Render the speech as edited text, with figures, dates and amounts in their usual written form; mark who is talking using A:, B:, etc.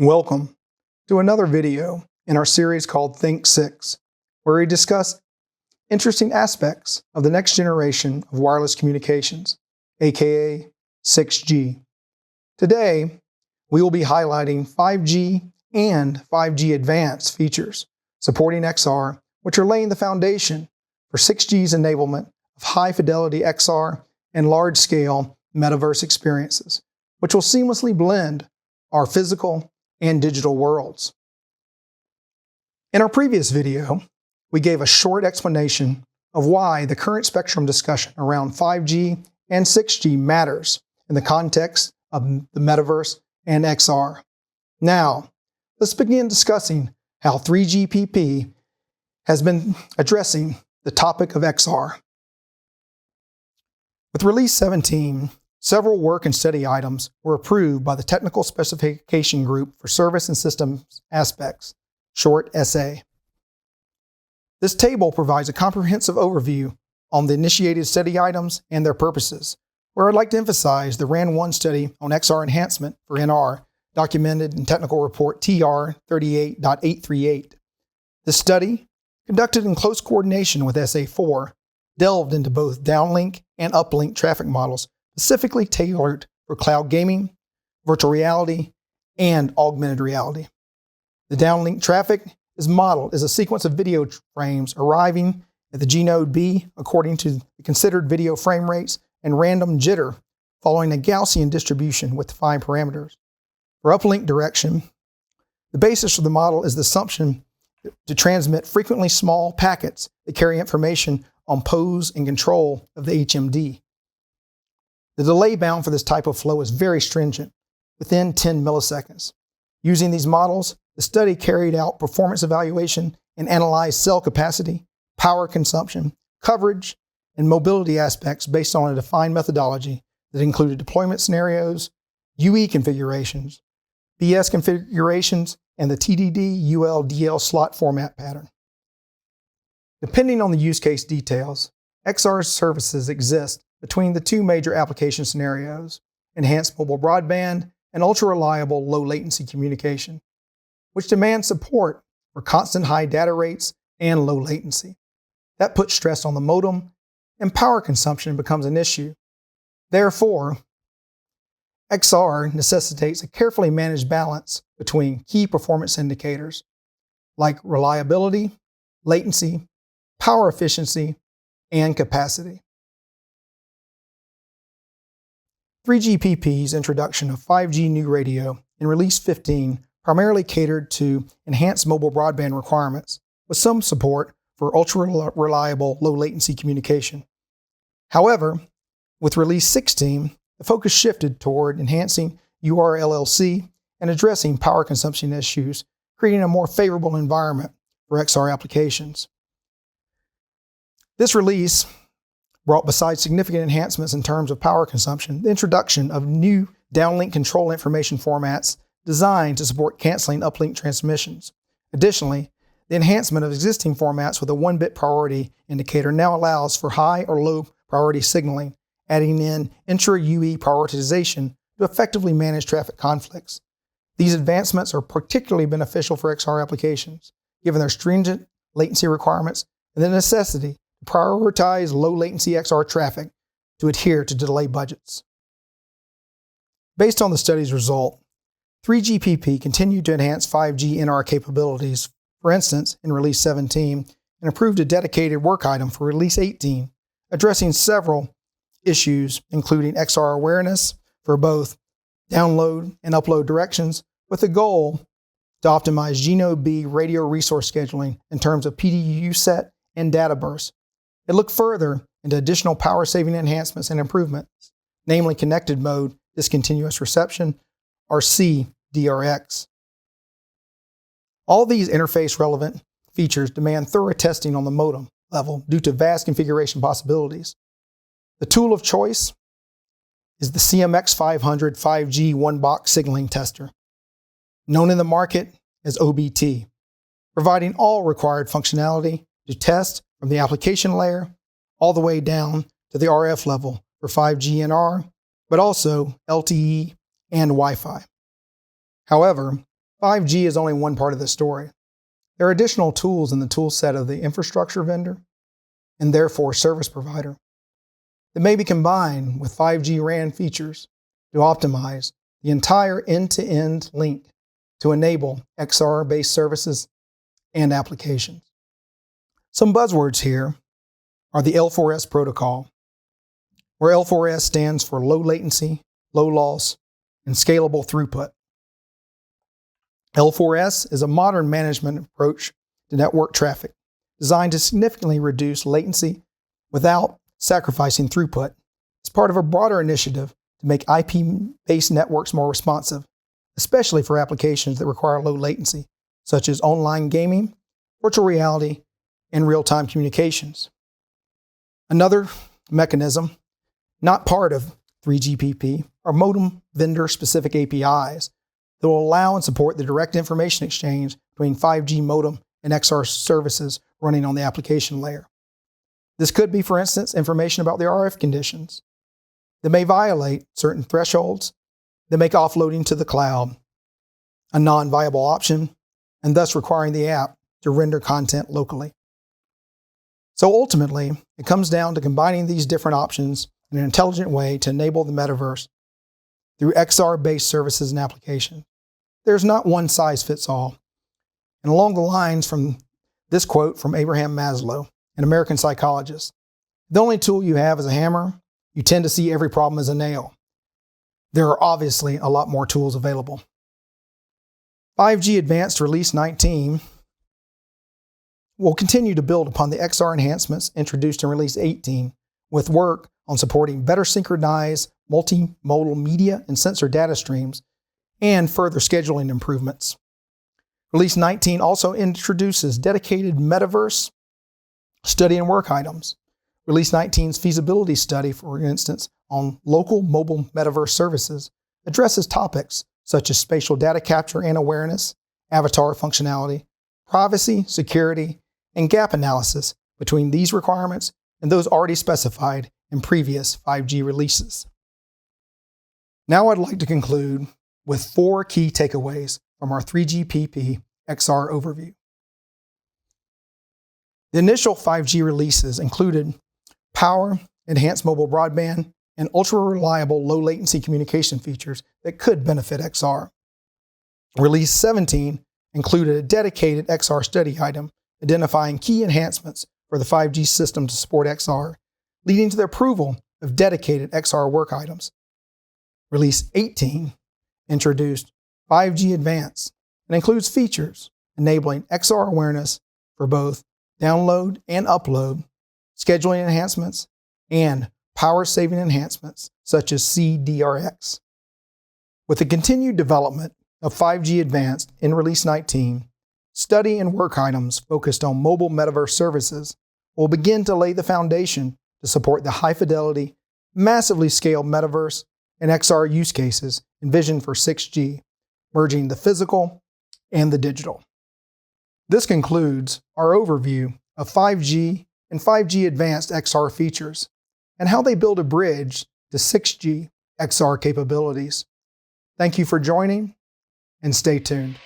A: Welcome to another video in our series called Think 6, where we discuss interesting aspects of the next generation of wireless communications, aka 6G. Today, we will be highlighting 5G and 5G-Advanced features supporting XR, which are laying the foundation for 6G's enablement of high-fidelity XR and large-scale Metaverse experiences, which will seamlessly blend our physical and digital worlds. In our previous video, we gave a short explanation of why the current spectrum discussion around 5G and 6G matters in the context of the Metaverse and XR. Now, let's begin discussing how 3GPP has been addressing the topic of XR. With Release 17, several work and study items were approved by the Technical Specification Group for Service and Systems Aspects, short SA. This table provides a comprehensive overview on the initiated study items and their purposes, where I'd like to emphasize the RAN1 study on XR enhancement for NR, documented in Technical Report TR 38.838. This study, conducted in close coordination with SA4, delved into both downlink and uplink traffic models specifically tailored for cloud gaming, virtual reality, and augmented reality. The downlink traffic is modeled as a sequence of video frames arriving at the G-node B according to the considered video frame rates and random jitter following a Gaussian distribution with defined parameters. For uplink direction, the basis for the model is the assumption to transmit frequently small packets that carry information on pose and control of the HMD. The delay bound for this type of flow is very stringent, within 10 milliseconds. Using these models, the study carried out performance evaluation and analyzed cell capacity, power consumption, coverage, and mobility aspects based on a defined methodology that included deployment scenarios, UE configurations, BS configurations, and the TDD-UL-DL slot format pattern. Depending on the use case details, XR services exist between the two major application scenarios, enhanced mobile broadband and ultra-reliable low-latency communication, which demand support for constant high data rates and low latency. That puts stress on the modem, and power consumption becomes an issue. Therefore, XR necessitates a carefully managed balance between key performance indicators like reliability, latency, power efficiency, and capacity. 3GPP's introduction of 5G New Radio in Release 15 primarily catered to enhanced mobile broadband requirements, with some support for ultra-reliable low-latency communication. However, with Release 16, the focus shifted toward enhancing URLLC and addressing power consumption issues, creating a more favorable environment for XR applications. This release brought, besides significant enhancements in terms of power consumption, the introduction of new downlink control information formats designed to support canceling uplink transmissions. Additionally, the enhancement of existing formats with a 1-bit priority indicator now allows for high or low priority signaling, adding in intra-UE prioritization to effectively manage traffic conflicts. These advancements are particularly beneficial for XR applications, given their stringent latency requirements and the necessity to prioritize low-latency XR traffic to adhere to delay budgets. Based on the study's result, 3GPP continued to enhance 5G NR capabilities, for instance, in Release 17, and approved a dedicated work item for Release 18, addressing several issues, including XR awareness for both download and upload directions, with the goal to optimize G-node B radio resource scheduling in terms of PDU set and data bursts. It looked further into additional power-saving enhancements and improvements, namely connected mode discontinuous reception, or CDRX. All these interface-relevant features demand thorough testing on the modem level due to vast configuration possibilities. The tool of choice is the CMX500 5G one-box signaling tester, known in the market as OBT, providing all required functionality to test from the application layer all the way down to the RF level for 5G NR, but also LTE and Wi-Fi. However, 5G is only one part of the story. There are additional tools in the tool set of the infrastructure vendor, and therefore service provider, that may be combined with 5G RAN features to optimize the entire end-to-end link to enable XR-based services and applications. Some buzzwords here are the L4S protocol, where L4S stands for low latency, low loss, and scalable throughput. L4S is a modern management approach to network traffic designed to significantly reduce latency without sacrificing throughput. It's part of a broader initiative to make IP-based networks more responsive, especially for applications that require low latency, such as online gaming, virtual reality, and real-time communications. Another mechanism, not part of 3GPP, are modem vendor-specific APIs that will allow and support the direct information exchange between 5G modem and XR services running on the application layer. This could be, for instance, information about the RF conditions that may violate certain thresholds that make offloading to the cloud a non-viable option, and thus requiring the app to render content locally. So ultimately, it comes down to combining these different options in an intelligent way to enable the metaverse through XR-based services and applications. There's not one size fits all. And along the lines from this quote from Abraham Maslow, an American psychologist, the only tool you have is a hammer, you tend to see every problem as a nail. There are obviously a lot more tools available. 5G-Advanced Release 19 will continue to build upon the XR enhancements introduced in Release 18 with work on supporting better synchronized multimodal media and sensor data streams and further scheduling improvements. Release 19 also introduces dedicated Metaverse study and work items. Release 19's feasibility study, for instance, on local mobile Metaverse services addresses topics such as spatial data capture and awareness, avatar functionality, privacy, security, and gap analysis between these requirements and those already specified in previous 5G releases. Now I'd like to conclude with 4 key takeaways from our 3GPP XR overview. The initial 5G releases included power, enhanced mobile broadband, and ultra-reliable low-latency communication features that could benefit XR. Release 17 included a dedicated XR study item identifying key enhancements for the 5G system to support XR, leading to the approval of dedicated XR work items. Release 18 introduced 5G-Advanced and includes features enabling XR awareness for both download and upload, scheduling enhancements, and power-saving enhancements such as CDRX. With the continued development of 5G-Advanced in Release 19, study and work items focused on mobile metaverse services will begin to lay the foundation to support the high-fidelity, massively scaled metaverse and XR use cases envisioned for 6G, merging the physical and the digital. This concludes our overview of 5G and 5G-Advanced XR features and how they build a bridge to 6G XR capabilities. Thank you for joining, and stay tuned.